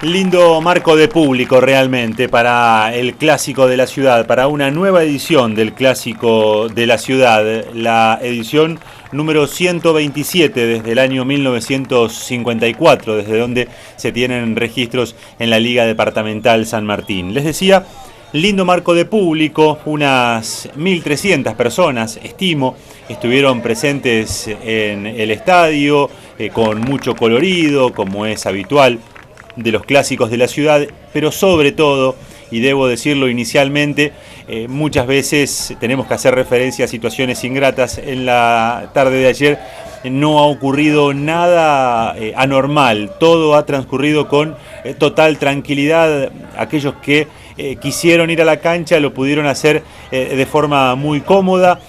Lindo marco de público realmente para el Clásico de la Ciudad, para una nueva edición del Clásico de la Ciudad, la edición número 127 desde el año 1954, desde donde se tienen registros en la Liga Departamental San Martín. Les decía, lindo marco de público, unas 1.300 personas, estimo, estuvieron presentes en el estadio, con mucho colorido, como es habitual de los clásicos de la ciudad, pero sobre todo, y debo decirlo inicialmente, muchas veces tenemos que hacer referencia a situaciones ingratas. En la tarde de ayer no ha ocurrido nada anormal, todo ha transcurrido con total tranquilidad. Aquellos que quisieron ir a la cancha lo pudieron hacer de forma muy cómoda.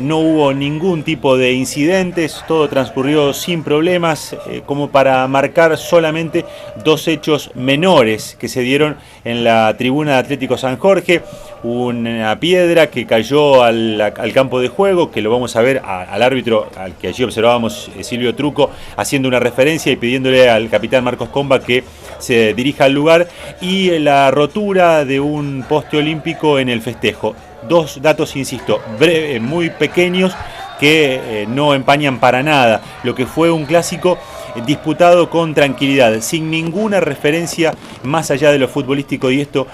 No hubo ningún tipo de incidentes, todo transcurrió sin problemas, como para marcar solamente dos hechos menores que se dieron en la tribuna de Atlético San Jorge. Una piedra que cayó al campo de juego, que lo vamos a ver al árbitro, al que allí observábamos, Silvio Truco, haciendo una referencia y pidiéndole al capitán Marcos Comba que se dirija al lugar, y la rotura de un poste olímpico en el festejo. Dos datos, insisto, breves, muy pequeños, que no empañan para nada lo que fue un clásico disputado con tranquilidad, sin ninguna referencia más allá de lo futbolístico, y esto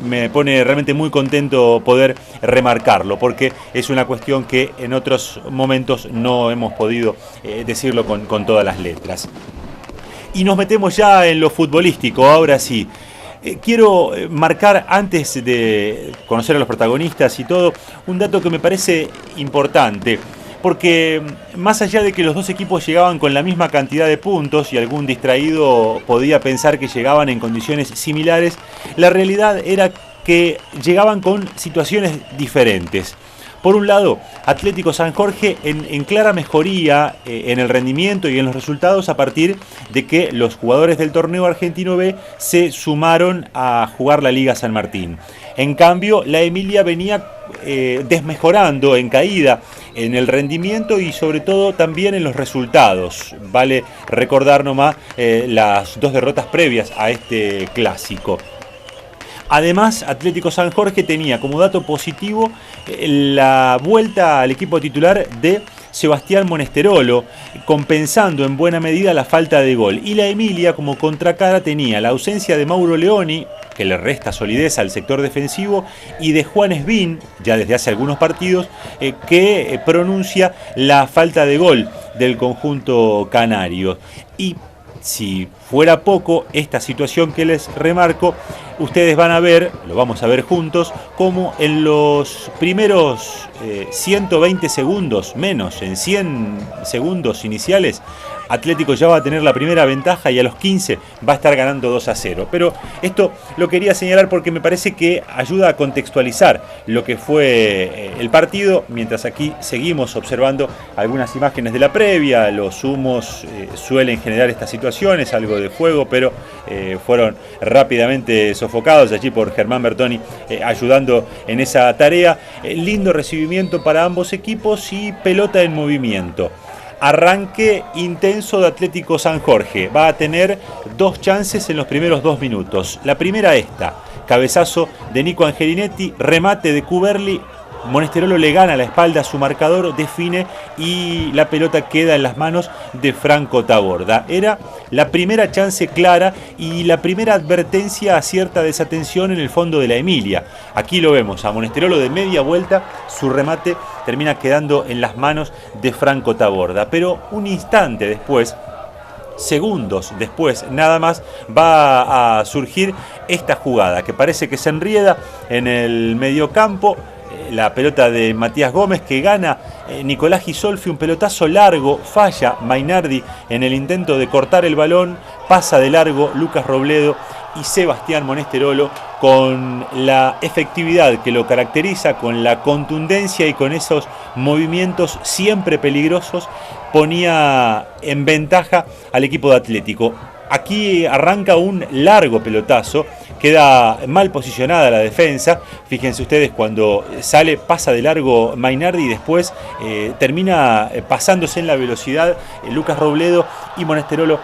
me pone realmente muy contento poder remarcarlo, porque es una cuestión que en otros momentos no hemos podido decirlo con todas las letras. Y nos metemos ya en lo futbolístico, ahora sí. Quiero marcar, antes de conocer a los protagonistas y todo, un dato que me parece importante, porque más allá de que los dos equipos llegaban con la misma cantidad de puntos y algún distraído podía pensar que llegaban en condiciones similares, la realidad era que llegaban con situaciones diferentes. Por un lado, Atlético San Jorge en clara mejoría en el rendimiento y en los resultados a partir de que los jugadores del torneo argentino B se sumaron a jugar la Liga San Martín. En cambio, la Emilia venía desmejorando, en caída en el rendimiento y sobre todo también en los resultados. Vale recordar nomás las dos derrotas previas a este clásico. Además, Atlético San Jorge tenía como dato positivo la vuelta al equipo titular de Sebastián Monesterolo, compensando en buena medida la falta de gol. Y la Emilia, como contracara, tenía la ausencia de Mauro Leoni, que le resta solidez al sector defensivo, y de Juan Esbin, ya desde hace algunos partidos, que pronuncia la falta de gol del conjunto canario. Y si fuera poco, esta situación que les remarco, ustedes van a ver, lo vamos a ver juntos, como en los primeros 120 segundos, menos, en 100 segundos iniciales, Atlético ya va a tener la primera ventaja y a los 15 va a estar ganando 2-0. Pero esto lo quería señalar porque me parece que ayuda a contextualizar lo que fue el partido, mientras aquí seguimos observando algunas imágenes de la previa. Los humos suelen generar estas situaciones, algo de fuego, pero fueron rápidamente sofocados allí por Germán Bertoni, ayudando en esa tarea. Lindo recibimiento para ambos equipos y pelota en movimiento. Arranque intenso de Atlético San Jorge. Va a tener dos chances en los primeros 2 minutos. La primera esta, cabezazo de Nico Angelinetti, remate de Cuberli. Monesterolo le gana la espalda a su marcador, define y la pelota queda en las manos de Franco Taborda. Era la primera chance clara y la primera advertencia a cierta desatención en el fondo de la Emilia. Aquí lo vemos a Monesterolo de media vuelta, su remate termina quedando en las manos de Franco Taborda. Pero un instante después, segundos después nada más, va a surgir esta jugada que parece que se enrieda en el mediocampo. La pelota de Matías Gómez que gana Nicolás Gisolfi, un pelotazo largo, falla Mainardi en el intento de cortar el balón, pasa de largo Lucas Robledo y Sebastián Monesterolo, con la efectividad que lo caracteriza, con la contundencia y con esos movimientos siempre peligrosos, ponía en ventaja al equipo de Atlético. Aquí arranca un largo pelotazo, queda mal posicionada la defensa. Fíjense ustedes, cuando sale, pasa de largo Mainardi y después termina pasándose en la velocidad Lucas Robledo, y Monesterolo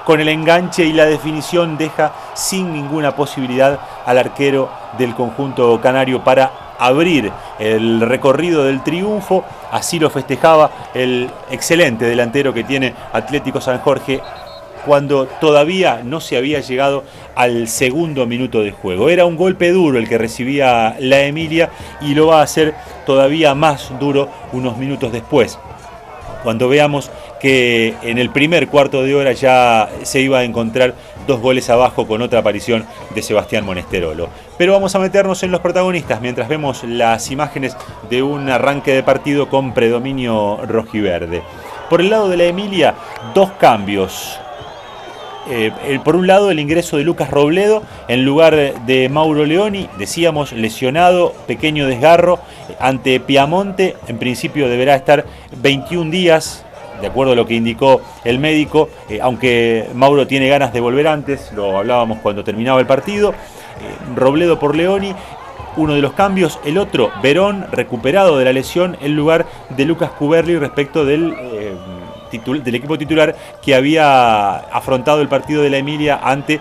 con el enganche y la definición deja sin ninguna posibilidad al arquero del conjunto canario para abrir el recorrido del triunfo. Así lo festejaba el excelente delantero que tiene Atlético San Jorge cuando todavía no se había llegado al segundo minuto de juego. Era un golpe duro el que recibía la Emilia, y lo va a hacer todavía más duro unos minutos después, cuando veamos que en el primer cuarto de hora ya se iba a encontrar 2 goles abajo con otra aparición de Sebastián Monesterolo. Pero vamos a meternos en los protagonistas mientras vemos las imágenes de un arranque de partido con predominio rojiverde. Por el lado de la Emilia, 2 cambios. Por un lado, el ingreso de Lucas Robledo en lugar de Mauro Leoni, decíamos lesionado, pequeño desgarro ante Piamonte. En principio deberá estar 21 días, de acuerdo a lo que indicó el médico, aunque Mauro tiene ganas de volver antes, lo hablábamos cuando terminaba el partido. Robledo por Leoni, uno de los cambios. El otro, Verón, recuperado de la lesión en lugar de Lucas Cuberli respecto del equipo titular que había afrontado el partido de la Emilia ante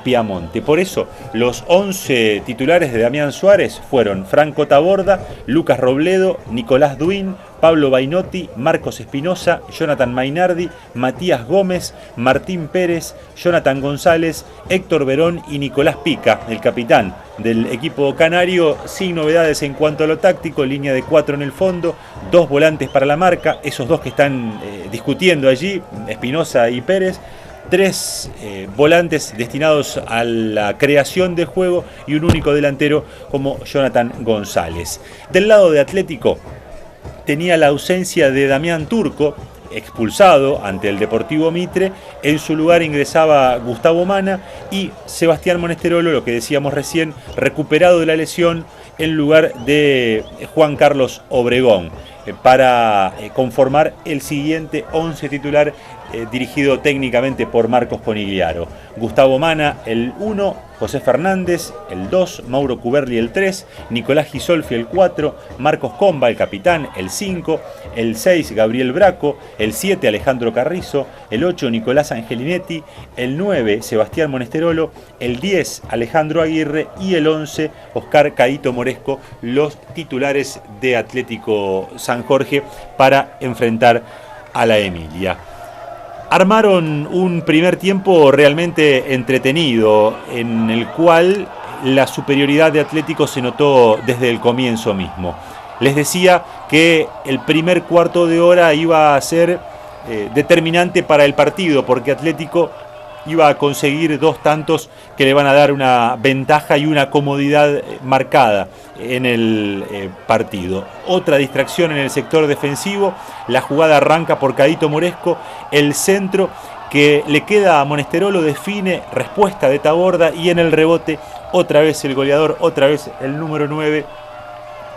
Piamonte. Por eso, los 11 titulares de Damián Suárez fueron Franco Taborda, Lucas Robledo, Nicolás Duin, Pablo Bainotti, Marcos Espinosa, Jonathan Mainardi, Matías Gómez, Martín Pérez, Jonathan González, Héctor Verón y Nicolás Pica, el capitán del equipo canario, sin novedades en cuanto a lo táctico. Línea de 4 en el fondo, 2 volantes para la marca, esos 2 que están discutiendo allí, Espinosa y Pérez. 3 volantes destinados a la creación de juego y un único delantero como Jonathan González. Del lado de Atlético, tenía la ausencia de Damián Turco, expulsado ante el Deportivo Mitre. En su lugar ingresaba Gustavo Mana, y Sebastián Monesterolo, lo que decíamos recién, recuperado de la lesión en lugar de Juan Carlos Obregón, para conformar el siguiente 11 titular, dirigido técnicamente por Marcos Conigliaro. Gustavo Mana el 1, José Fernández el 2, Mauro Cuberli el 3, Nicolás Gisolfi el 4, Marcos Comba el capitán el 5, el 6 Gabriel Braco, el 7 Alejandro Carrizo, el 8 Nicolás Angelinetti, el 9 Sebastián Monesterolo, el 10 Alejandro Aguirre y el 11 Oscar Caíto Moresco, los titulares de Atlético San Jorge para enfrentar a la Emilia. Armaron un primer tiempo realmente entretenido, en el cual la superioridad de Atlético se notó desde el comienzo mismo. Les decía que el primer cuarto de hora iba a ser determinante para el partido, porque Atlético iba a conseguir 2 tantos que le van a dar una ventaja y una comodidad marcada en el partido. Otra distracción en el sector defensivo, la jugada arranca por Caíto Moresco, el centro que le queda a Monesterolo define, respuesta de Taborda, y en el rebote otra vez el goleador, otra vez el número 9,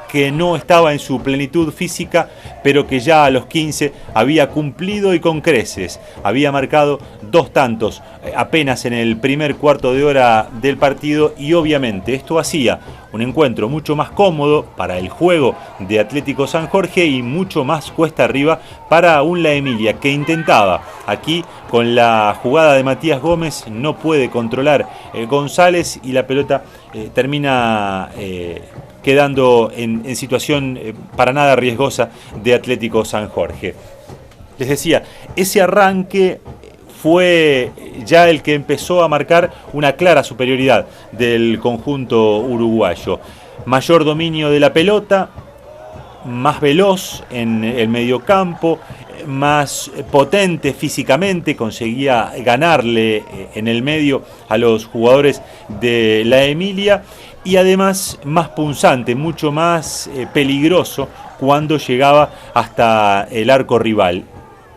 que no estaba en su plenitud física, pero que ya a los 15 había cumplido y con creces. Había marcado 2 tantos apenas en el primer cuarto de hora del partido, y obviamente esto hacía un encuentro mucho más cómodo para el juego de Atlético San Jorge y mucho más cuesta arriba para un La Emilia que intentaba. Aquí, con la jugada de Matías Gómez, no puede controlar González, y la pelota termina quedando en situación para nada riesgosa de Atlético San Jorge. Les decía, ese arranque fue ya el que empezó a marcar una clara superioridad del conjunto uruguayo. Mayor dominio de la pelota, más veloz en el mediocampo, más potente físicamente, conseguía ganarle en el medio a los jugadores de la Emilia, y además más punzante, mucho más peligroso cuando llegaba hasta el arco rival.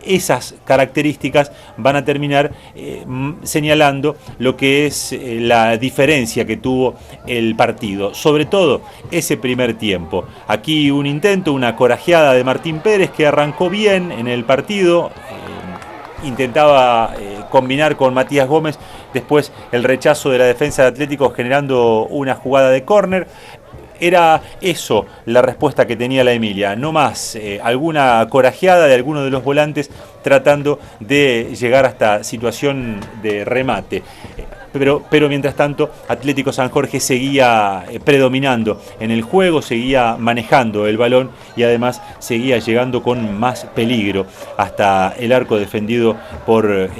Esas características van a terminar señalando lo que es la diferencia que tuvo el partido, sobre todo ese primer tiempo. Aquí un intento, una corajeada de Martín Pérez, que arrancó bien en el partido, intentaba combinar con Matías Gómez, después el rechazo de la defensa de Atlético generando una jugada de córner. Era eso la respuesta que tenía la Emilia, no más alguna corajeada de alguno de los volantes tratando de llegar hasta situación de remate. Pero mientras tanto Atlético San Jorge seguía predominando en el juego, seguía manejando el balón y además seguía llegando con más peligro hasta el arco defendido por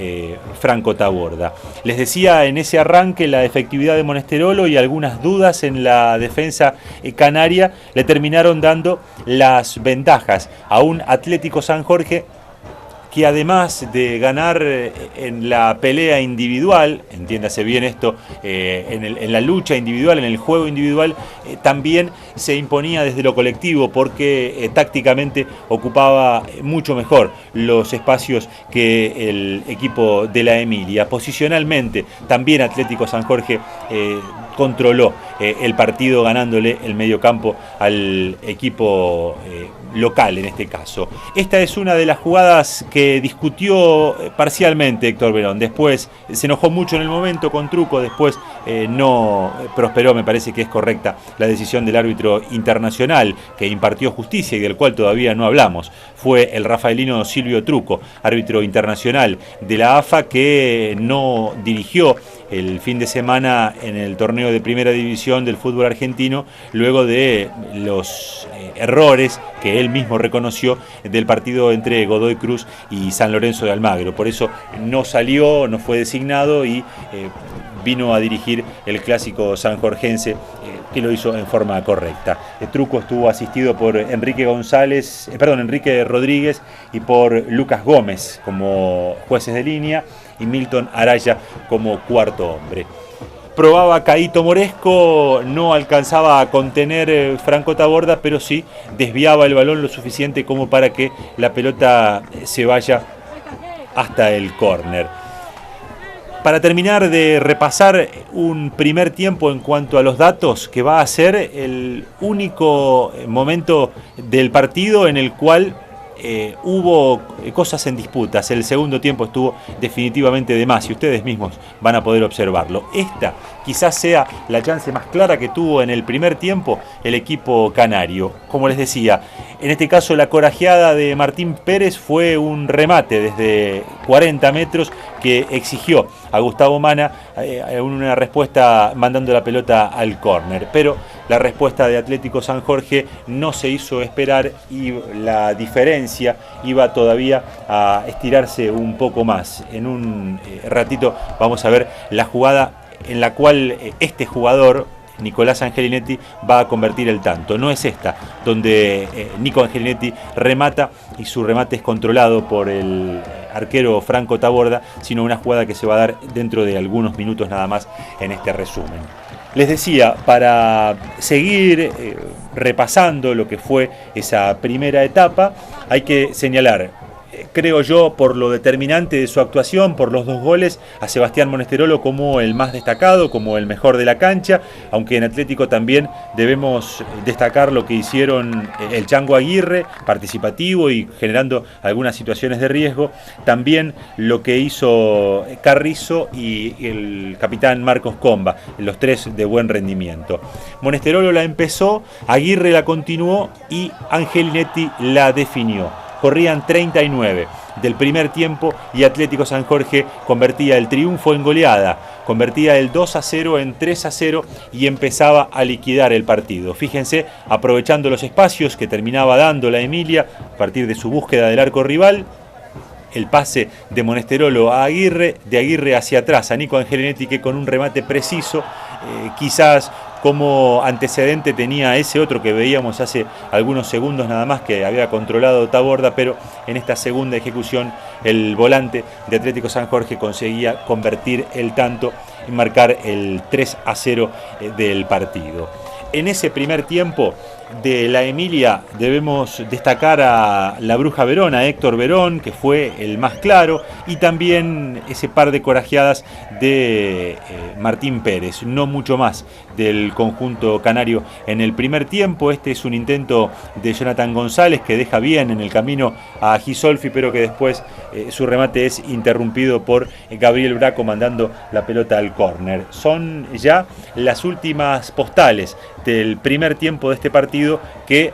Franco Taborda. Les decía en ese arranque la efectividad de Monesterolo y algunas dudas en la defensa canaria le terminaron dando las ventajas a un Atlético San Jorge que además de ganar en la pelea individual, entiéndase bien esto, en la lucha individual, en el juego individual, también se imponía desde lo colectivo porque tácticamente ocupaba mucho mejor los espacios que el equipo de la Emilia. Posicionalmente también Atlético San Jorge controló el partido ganándole el mediocampo al equipo local en este caso. Esta es una de las jugadas que discutió parcialmente Héctor Verón. Después se enojó mucho en el momento con Truco, después no prosperó. Me parece que es correcta la decisión del árbitro internacional que impartió justicia y del cual todavía no hablamos. Fue el rafaelino Silvio Truco, árbitro internacional de la AFA, que no dirigió el fin de semana en el torneo de primera división del fútbol argentino, luego de los errores que él mismo reconoció del partido entre Godoy Cruz y San Lorenzo de Almagro. Por eso no salió, no fue designado y vino a dirigir el clásico sanjorgense, que lo hizo en forma correcta. El Truco estuvo asistido por Enrique Rodríguez y por Lucas Gómez como jueces de línea y Milton Araya como cuarto hombre. Probaba Caíto Moresco, no alcanzaba a contener Franco Taborda, pero sí desviaba el balón lo suficiente como para que la pelota se vaya hasta el córner. Para terminar de repasar un primer tiempo en cuanto a los datos, que va a ser el único momento del partido en el cual hubo cosas en disputas. El segundo tiempo estuvo definitivamente de más y ustedes mismos van a poder observarlo. Esta quizás sea la chance más clara que tuvo en el primer tiempo el equipo canario. Como les decía, en este caso la corajeada de Martín Pérez fue un remate desde 40 metros que exigió a Gustavo Mana una respuesta mandando la pelota al córner, pero la respuesta de Atlético San Jorge no se hizo esperar y la diferencia iba todavía a estirarse un poco más. En un ratito vamos a ver la jugada en la cual este jugador, Nicolás Angelinetti, va a convertir el tanto. No es esta, donde Nico Angelinetti remata y su remate es controlado por el arquero Franco Taborda, sino una jugada que se va a dar dentro de algunos minutos nada más en este resumen. Les decía, para seguir repasando lo que fue esa primera etapa, hay que señalar, creo yo, por lo determinante de su actuación, por los 2 goles, a Sebastián Monesterolo como el más destacado, como el mejor de la cancha, aunque en Atlético también debemos destacar lo que hicieron el Chango Aguirre, participativo y generando algunas situaciones de riesgo, también lo que hizo Carrizo y el capitán Marcos Comba, los 3 de buen rendimiento. Monesterolo la empezó, Aguirre la continuó y Angelinetti la definió. Corrían 39 del primer tiempo y Atlético San Jorge convertía el triunfo en goleada, convertía el 2-0 en 3-0 y empezaba a liquidar el partido. Fíjense, aprovechando los espacios que terminaba dando la Emilia a partir de su búsqueda del arco rival, el pase de Monesterolo a Aguirre, de Aguirre hacia atrás a Nico Angelinetti, que con un remate preciso, quizás como antecedente tenía ese otro que veíamos hace algunos segundos nada más, que había controlado Taborda, pero en esta segunda ejecución el volante de Atlético San Jorge conseguía convertir el tanto y marcar el 3-0 del partido. En ese primer tiempo de la Emilia debemos destacar a la Bruja Verón, a Héctor Verón, que fue el más claro, y también ese par de corajeadas de Martín Pérez, no mucho más del conjunto canario en el primer tiempo. Este es un intento de Jonathan González que deja bien en el camino a Gisolfi, pero que después su remate es interrumpido por Gabriel Braco mandando la pelota al córner. Son ya las últimas postales del primer tiempo de este partido que,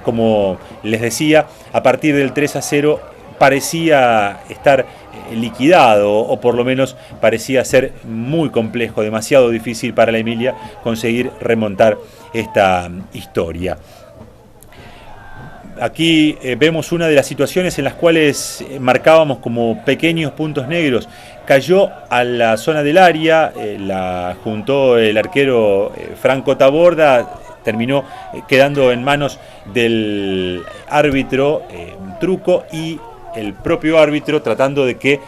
como les decía, a partir del 3-0 parecía estar liquidado, o por lo menos parecía ser muy complejo, demasiado difícil para la Emilia conseguir remontar esta historia. Aquí vemos una de las situaciones en las cuales marcábamos como pequeños puntos negros. Cayó a la zona del área, la juntó el arquero Franco Taborda, terminó quedando en manos del árbitro Truco, y el propio árbitro, tratando de que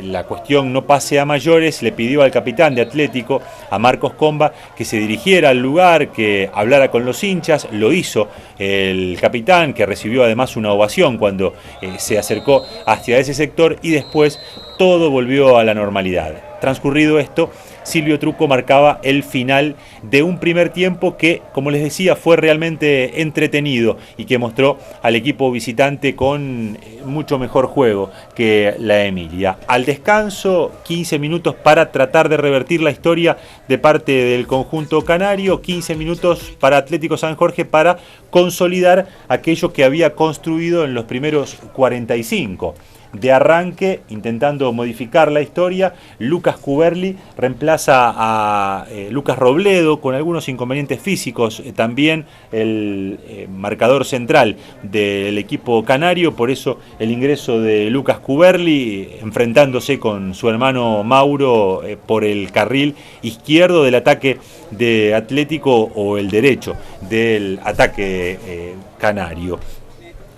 la cuestión no pase a mayores, le pidió al capitán de Atlético, a Marcos Comba, que se dirigiera al lugar, que hablara con los hinchas. Lo hizo el capitán, que recibió además una ovación cuando se acercó hacia ese sector, y después todo volvió a la normalidad. Transcurrido esto, Silvio Truco marcaba el final de un primer tiempo que, como les decía, fue realmente entretenido y que mostró al equipo visitante con mucho mejor juego que la Emilia. Al descanso, 15 minutos para tratar de revertir la historia de parte del conjunto canario, 15 minutos para Atlético San Jorge para consolidar aquello que había construido en los primeros 45. De arranque, intentando modificar la historia, Lucas Cuberli reemplaza a Lucas Robledo, con algunos inconvenientes físicos, también el marcador central del equipo canario. Por eso el ingreso de Lucas Cuberli, enfrentándose con su hermano Mauro por el carril izquierdo del ataque de Atlético, o el derecho del ataque canario.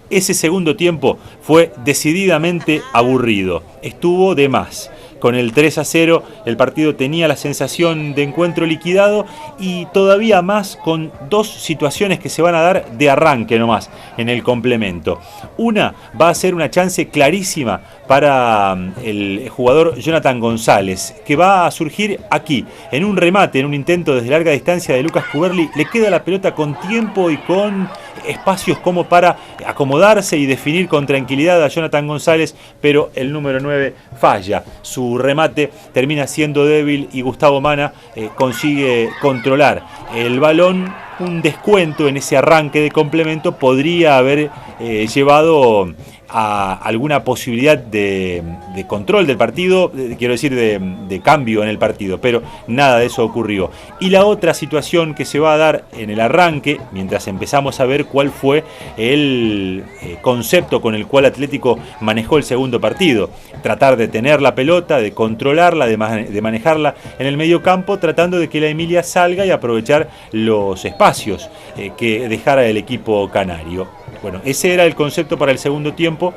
Ese segundo tiempo fue decididamente aburrido, estuvo de más. Con el 3-0 el partido tenía la sensación de encuentro liquidado, y todavía más con dos situaciones que se van a dar de arranque nomás en el complemento. Una va a ser una chance clarísima para el jugador Jonathan González, que va a surgir aquí, en un remate, en un intento desde larga distancia de Lucas Cuberli. Le queda la pelota con tiempo y con espacios como para acomodarse y definir con tranquilidad a Jonathan González, pero el número 9 falla. Su remate termina siendo débil y Gustavo Mana consigue controlar el balón. Un descuento en ese arranque de complemento podría haber llevado a alguna posibilidad de control del partido, quiero decir de cambio en el partido, pero nada de eso ocurrió. Y la otra situación que se va a dar en el arranque, mientras empezamos a ver cuál fue el concepto con el cual Atlético manejó el segundo partido: tratar de tener la pelota, de controlarla, de manejarla en el medio campo, tratando de que la Emilia salga y aprovechar los espacios que dejara el equipo canario. Bueno, ese era el concepto para el segundo tiempo,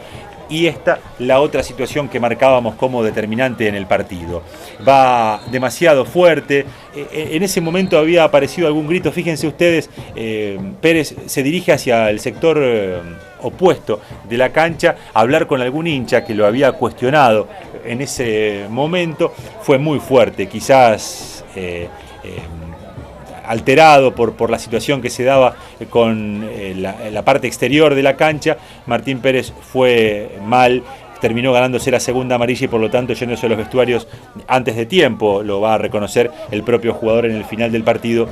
y esta la otra situación que marcábamos como determinante en el partido. Va demasiado fuerte. En ese momento había aparecido algún grito. Fíjense ustedes, Pérez se dirige hacia el sector opuesto de la cancha a hablar con algún hincha que lo había cuestionado. En ese momento fue muy fuerte, quizás alterado por la situación que se daba con la parte exterior de la cancha. Martín Pérez fue mal, terminó ganándose la segunda amarilla y por lo tanto yéndose a los vestuarios antes de tiempo. Lo va a reconocer el propio jugador en el final del partido.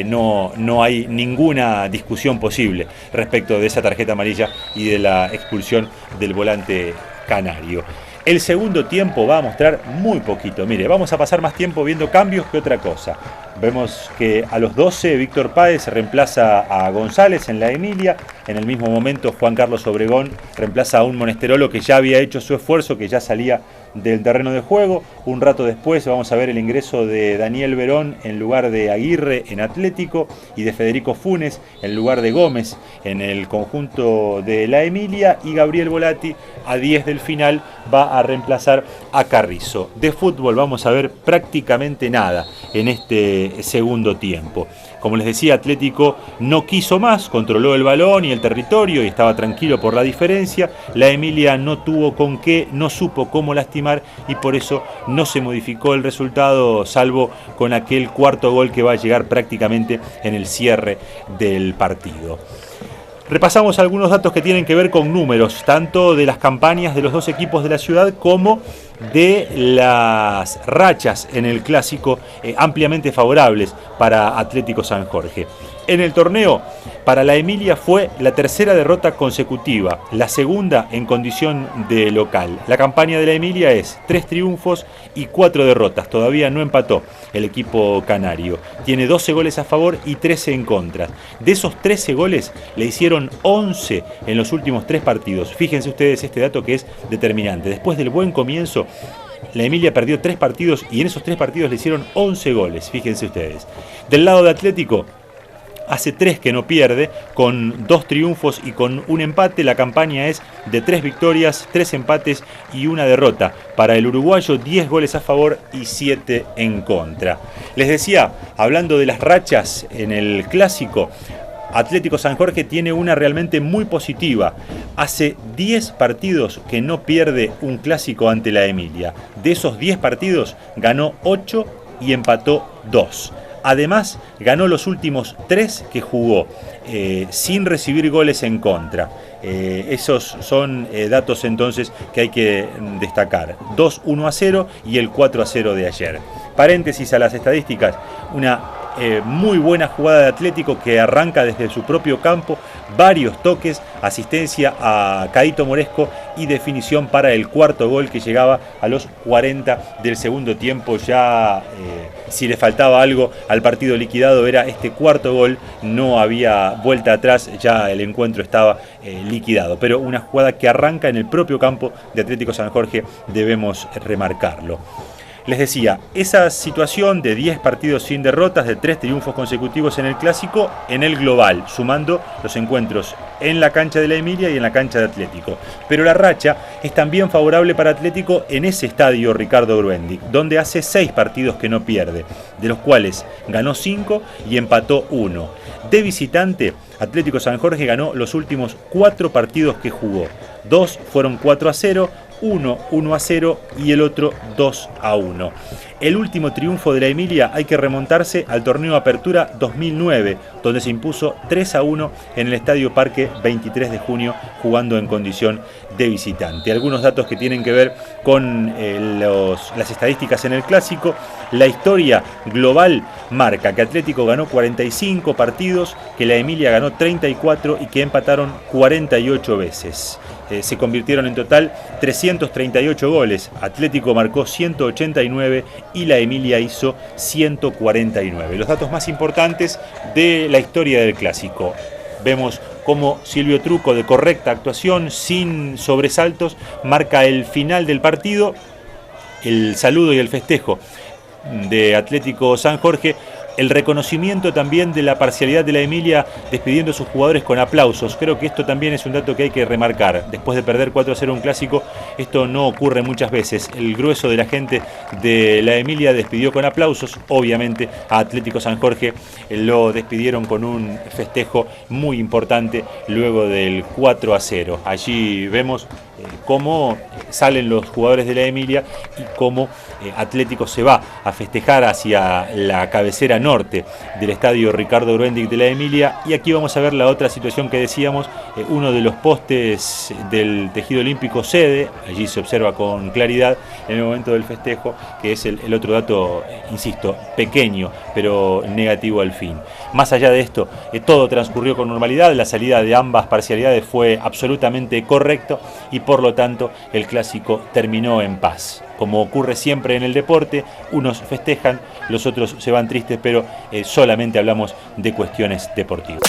No hay ninguna discusión posible respecto de esa tarjeta amarilla y de la expulsión del volante canario. El segundo tiempo va a mostrar muy poquito. Mire, vamos a pasar más tiempo viendo cambios que otra cosa. Vemos que a los 12 Víctor Páez reemplaza a González en la Emilia. En el mismo momento Juan Carlos Obregón reemplaza a un Monesterolo que ya había hecho su esfuerzo, que ya salía del terreno de juego. Un rato después vamos a ver el ingreso de Daniel Verón en lugar de Aguirre en Atlético, y de Federico Funes en lugar de Gómez en el conjunto de la Emilia, y Gabriel Volati a 10 del final va a reemplazar a Carrizo. De fútbol vamos a ver prácticamente nada en este ese segundo tiempo. Como les decía, Atlético no quiso más, controló el balón y el territorio y estaba tranquilo por la diferencia. La Emilia no tuvo con qué, no supo cómo lastimar y por eso no se modificó el resultado, salvo con aquel cuarto gol que va a llegar prácticamente en el cierre del partido. Repasamos algunos datos que tienen que ver con números, tanto de las campañas de los dos equipos de la ciudad como de las rachas en el clásico ampliamente favorables para Atlético San Jorge. En el torneo, para la Emilia fue la tercera derrota consecutiva, la segunda en condición de local. La campaña de la Emilia es 3 triunfos y 4 derrotas, todavía no empató el equipo canario. Tiene 12 goles a favor y 13 en contra. De esos 13 goles le hicieron 11 en los últimos 3 partidos. Fíjense ustedes este dato que es determinante. Después del buen comienzo, la Emilia perdió 3 partidos y en esos 3 partidos le hicieron 11 goles, fíjense ustedes. Del lado de Atlético, hace 3 que no pierde, con 2 triunfos y con un empate. La campaña es de 3 victorias, 3 empates y 1 derrota. Para el uruguayo, 10 goles a favor y 7 en contra. Les decía, hablando de las rachas en el clásico, Atlético San Jorge tiene una realmente muy positiva. Hace 10 partidos que no pierde un clásico ante la Emilia. De esos 10 partidos, ganó 8 y empató 2. Además, ganó los últimos 3 que jugó, sin recibir goles en contra. Esos son datos entonces que hay que destacar. 2-1-0 y el 4-0 de ayer. Paréntesis a las estadísticas, una muy buena jugada de Atlético que arranca desde su propio campo, varios toques, asistencia a Caito Moresco y definición para el cuarto gol que llegaba a los 40 del segundo tiempo. Ya si le faltaba algo al partido liquidado era este cuarto gol, no había vuelta atrás, ya el encuentro estaba liquidado, pero una jugada que arranca en el propio campo de Atlético San Jorge, debemos remarcarlo. Les decía, esa situación de 10 partidos sin derrotas, de 3 triunfos consecutivos en el clásico, en el global, sumando los encuentros en la cancha de la Emilia y en la cancha de Atlético. Pero la racha es también favorable para Atlético en ese estadio Ricardo Gruendig, donde hace 6 partidos que no pierde, de los cuales ganó 5 y empató 1. De visitante, Atlético San Jorge ganó los últimos 4 partidos que jugó. 2 fueron 4-0, 1-1-0 y el otro 2-1. El último triunfo de la Emilia hay que remontarse al torneo Apertura 2009, donde se impuso 3-1 en el Estadio Parque 23 de junio, jugando en condición de visitante. Algunos datos que tienen que ver con las estadísticas en el clásico. La historia global marca que Atlético ganó 45 partidos, que la Emilia ganó 34 y que empataron 48 veces. Se convirtieron en total 338 goles. Atlético marcó 189 y la Emilia hizo 149. Los datos más importantes de la historia del clásico. Vemos cómo Silvio Truco, de correcta actuación, sin sobresaltos, marca el final del partido, el saludo y el festejo de Atlético San Jorge. El reconocimiento también de la parcialidad de la Emilia, despidiendo a sus jugadores con aplausos. Creo que esto también es un dato que hay que remarcar. Después de perder 4-0 un clásico, esto no ocurre muchas veces. El grueso de la gente de la Emilia despidió con aplausos. Obviamente a Atlético San Jorge lo despidieron con un festejo muy importante luego del 4-0. Allí vemos cómo salen los jugadores de la Emilia y cómo Atlético se va a festejar hacia la cabecera norte del estadio Ricardo Gruendig de la Emilia. Y aquí vamos a ver la otra situación que decíamos, uno de los postes del tejido olímpico cede, allí se observa con claridad en el momento del festejo, que es el otro dato, insisto, pequeño, pero negativo al fin. Más allá de esto, todo transcurrió con normalidad, la salida de ambas parcialidades fue absolutamente correcto y por lo tanto el clásico terminó en paz. Como ocurre siempre en el deporte, unos festejan, los otros se van tristes, pero solamente hablamos de cuestiones deportivas.